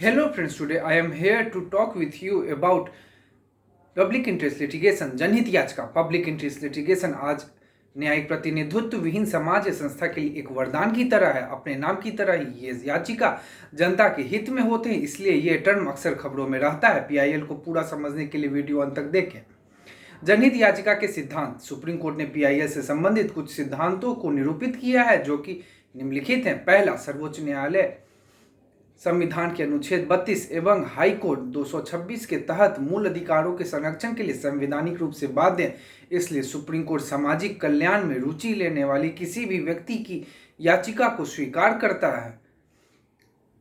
Hello friends, today I am here to talk with you about public interest litigation, जनहित याचिका। Public interest litigation आज न्यायिक प्रतिनिधित्व विहीन समाज या संस्था के लिए एक वरदान की तरह है। अपने नाम की तरह ही ये याचिका जनता के हित में होते हैं, इसलिए ये टर्म अक्सर खबरों में रहता है। पीआईएल को पूरा समझने के लिए वीडियो अंत तक देखें। जनहित याचिका के सिद्धांत। सुप्रीम कोर्ट ने पीआईएल से संबंधित कुछ सिद्धांतों को निरूपित किया है जो कि निम्नलिखित हैं। पहला, सर्वोच्च न्यायालय संविधान के अनुच्छेद 32 एवं हाई कोर्ट 226 के तहत मूल अधिकारों के संरक्षण के लिए संवैधानिक रूप से बाध्य है। इसलिए सुप्रीम कोर्ट सामाजिक कल्याण में रुचि लेने वाली किसी भी व्यक्ति की याचिका को स्वीकार करता है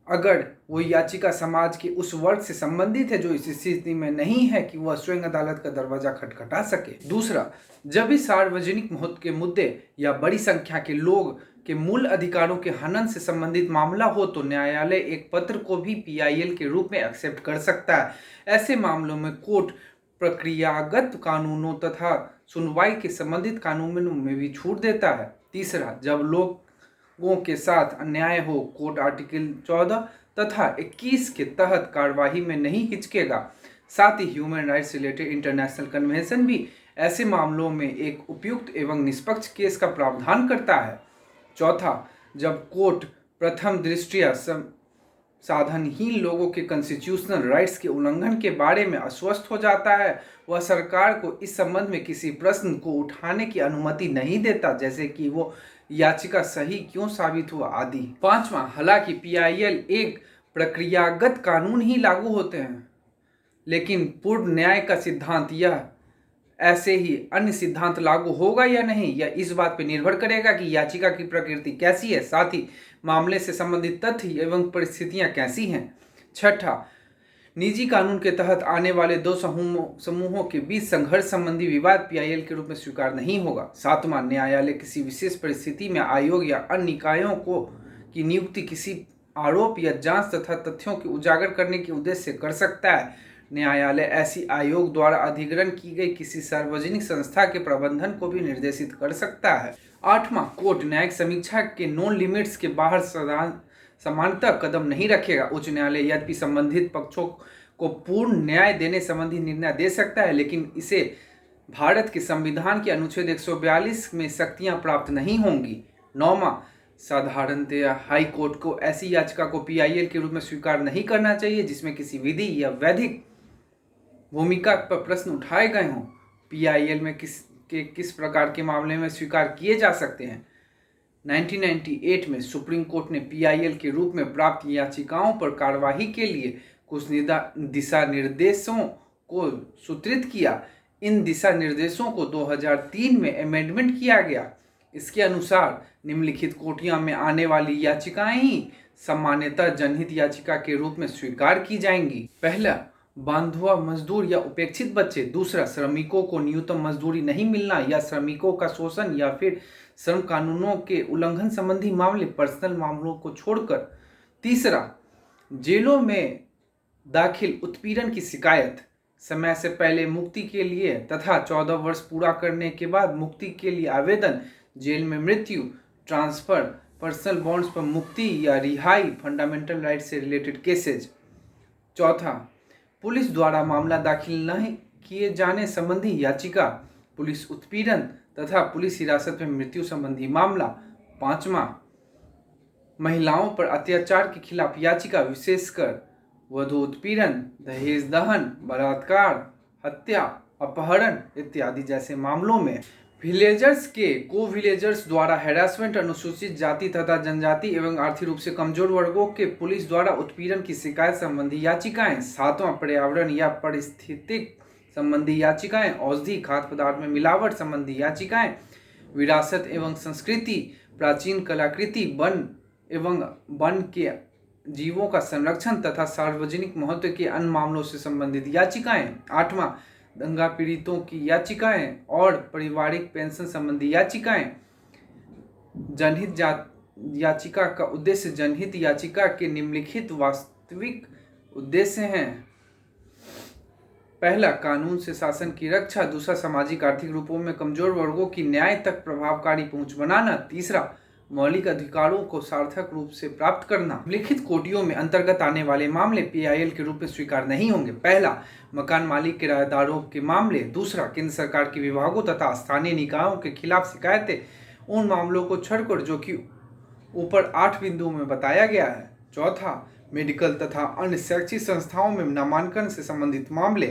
अगर वो याचिका समाज के उस वर्ग से संबंधित है जो इस स्थिति में नहीं है कि वह स्वयं अदालत का दरवाजा खटखटा सके। दूसरा, जब भी सार्वजनिक महत्व के मुद्दे या बड़ी संख्या के लोग के मूल अधिकारों के हनन से संबंधित मामला हो तो न्यायालय एक पत्र को भी पीआईएल के रूप में एक्सेप्ट कर सकता है। ऐसे मामलों में कोर्ट प्रक्रियागत कानूनों तथा सुनवाई के संबंधित कानूनों में भी छूट देता है। तीसरा, जब लोगों के साथ अन्याय हो, कोर्ट आर्टिकल 14 तथा 21 के तहत कार्यवाही में नहीं हिचकेगा। साथ ही human rights related international convention भी ऐसे मामलों में एक उपयुक्त एवं निष्पक्ष केस का प्रावधान करता है। चौथा, जब कोर्ट प्रथम दृष्टया साधनहीन लोगों के कॉन्स्टिट्यूशनल राइट्स के उल्लंघन के बारे में आश्वस्त हो जाता है, वह सरकार को इस संबंध में किसी प्रश्न को उठाने की अनुमति नहीं देता, जैसे कि वो याचिका सही क्यों साबित हुआ आदि। पांचवा, हालांकि पीआईएल एक प्रक्रियागत कानून ही लागू होते हैं, लेकिन पूर्ण न्याय का सिद्धांत यह ऐसे ही अन्य सिद्धांत लागू होगा या नहीं, यह इस बात पर निर्भर करेगा कि याचिका की प्रकृति कैसी है, साथ ही मामले से संबंधित तथ्य एवं परिस्थितियां कैसी हैं। छठा, निजी कानून के तहत आने वाले दो समूहों के बीच संघर्ष संबंधी विवाद पीआईएल के रूप में स्वीकार नहीं होगा। सातवां, न्यायालय किसी विशेष परिस्थिति में आयोग या अन्य निकायों की नियुक्ति किसी आरोप या जांच तथा तथ्यों के उजागर करने के उद्देश्य से कर सकता है। न्यायालय ऐसी आयोग द्वारा अधिग्रहण की गई किसी सार्वजनिक संस्था के प्रबंधन को भी निर्देशित कर सकता है। आठवां, कोर्ट न्यायिक समीक्षा के नॉन लिमिट्स के बाहर समानतः कदम नहीं रखेगा। उच्च न्यायालय यद्यपि संबंधित पक्षों को पूर्ण न्याय देने संबंधी निर्णय दे सकता है, लेकिन इसे भारत के संविधान के अनुच्छेद 142 में शक्तियां प्राप्त नहीं होंगी। नौवां, साधारणतया हाई कोर्ट को ऐसी याचिका को पीआईएल के रूप में स्वीकार नहीं करना चाहिए जिसमें किसी विधि या वैधिक भूमिका पर प्रश्न उठाए गए हों। पीआईएल में किस प्रकार के मामले में स्वीकार किए जा सकते हैं। 1998 में सुप्रीम कोर्ट ने पीआईएल के रूप में प्राप्त याचिकाओं पर कार्यवाही के लिए कुछ दिशा निर्देशों को सूत्रित किया। इन दिशा निर्देशों को 2003 में अमेंडमेंट किया गया। इसके अनुसार निम्नलिखित कोटियों में आने वाली याचिकाएं ही सामान्यतः जनहित याचिका के रूप में स्वीकार की जाएंगी। पहला, बांधुआ मजदूर या उपेक्षित बच्चे। दूसरा, श्रमिकों को न्यूनतम मजदूरी नहीं मिलना या श्रमिकों का शोषण या फिर श्रम कानूनों के उल्लंघन संबंधी मामले, पर्सनल मामलों को छोड़कर। तीसरा, जेलों में दाखिल उत्पीड़न की शिकायत, समय से पहले मुक्ति के लिए तथा 14 वर्ष पूरा करने के बाद मुक्ति के लिए आवेदन, जेल में मृत्यु, ट्रांसफर, पर्सनल बॉन्ड्स पर मुक्ति या रिहाई, फंडामेंटल राइट से रिलेटेड केसेज। चौथा, पुलिस द्वारा मामला दाखिल नहीं किए जाने संबंधी याचिका, पुलिस उत्पीड़न तथा पुलिस हिरासत में मृत्यु संबंधी मामला। पांचवा, महिलाओं पर अत्याचार के खिलाफ याचिका, विशेषकर वधू उत्पीड़न, दहेज दहन, बलात्कार, हत्या, अपहरण इत्यादि जैसे मामलों में। विलेजर्स के को विलेजर्स द्वारा हैरासमेंट, अनुसूचित जाति तथा जनजाति एवं आर्थिक रूप से कमजोर वर्गों के पुलिस द्वारा उत्पीड़न की शिकायत संबंधी याचिकाएं। सातवां, पर्यावरण या पारिस्थितिक संबंधी याचिकाएं, औषधि, खाद्य पदार्थ में मिलावट संबंधी याचिकाएं, विरासत एवं संस्कृति, प्राचीन कलाकृति, वन एवं वन के जीवों का संरक्षण तथा सार्वजनिक महत्व के अन्य मामलों से संबंधित याचिकाएं। आठवां, दंगा पीड़ितों की याचिकाएं और पारिवारिक पेंशन संबंधी याचिकाएं। जनहित याचिका का उद्देश्य। जनहित याचिका के निम्नलिखित वास्तविक उद्देश्य हैं। पहला, कानून से शासन की रक्षा। दूसरा, सामाजिक आर्थिक रूपों में कमजोर वर्गों की न्याय तक प्रभावकारी पहुंच बनाना। तीसरा, मौलिक अधिकारों को सार्थक रूप से प्राप्त करना। लिखित कोटियों में अंतर्गत आने वाले मामले पीआईएल के रूप में स्वीकार नहीं होंगे। पहला, मकान मालिक किराएदारों के मामले। दूसरा, केंद्र सरकार के विभागों तथा स्थानीय निकायों के खिलाफ शिकायतें उन मामलों को छोड़कर जो कि ऊपर 8 बिंदुओं में बताया गया है। चौथा, मेडिकल तथा अन्य शैक्षिक संस्थाओं में नामांकन से संबंधित मामले।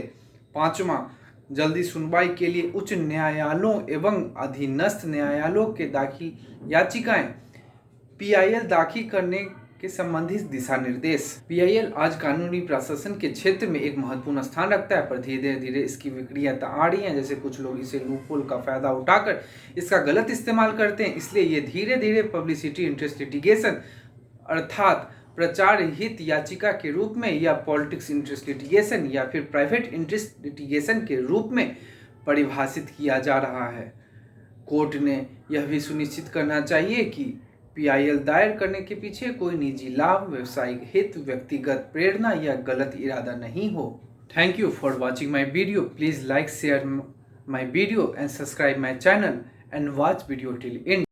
पांचवा, जल्दी सुनवाई के लिए उच्च न्यायालयों एवं अधीनस्थ न्यायालयों के दाखिल याचिकाएं। पीआईएल दाखिल करने के संबंधित दिशा निर्देश। पीआईएल आज कानूनी प्रशासन के क्षेत्र में एक महत्वपूर्ण स्थान रखता है, पर धीरे धीरे इसकी विक्रियाएं आ रही हैं। जैसे कुछ लोग इसे लूपहोल का फायदा उठाकर इसका गलत इस्तेमाल करते हैं, इसलिए ये धीरे धीरे पब्लिसिटी इंटरेस्ट लिटिगेशन अर्थात प्रचार हित याचिका के रूप में या पॉलिटिक्स इंटरेस्ट लिटिगेशन या फिर प्राइवेट इंटरेस्ट लिटिगेशन के रूप में परिभाषित किया जा रहा है। कोर्ट ने यह भी सुनिश्चित करना चाहिए कि पीआईएल दायर करने के पीछे कोई निजी लाभ, व्यवसायिक हित, व्यक्तिगत प्रेरणा या गलत इरादा नहीं हो। Thank you for watching my video. Please like, share my video and subscribe my channel and watch video till and.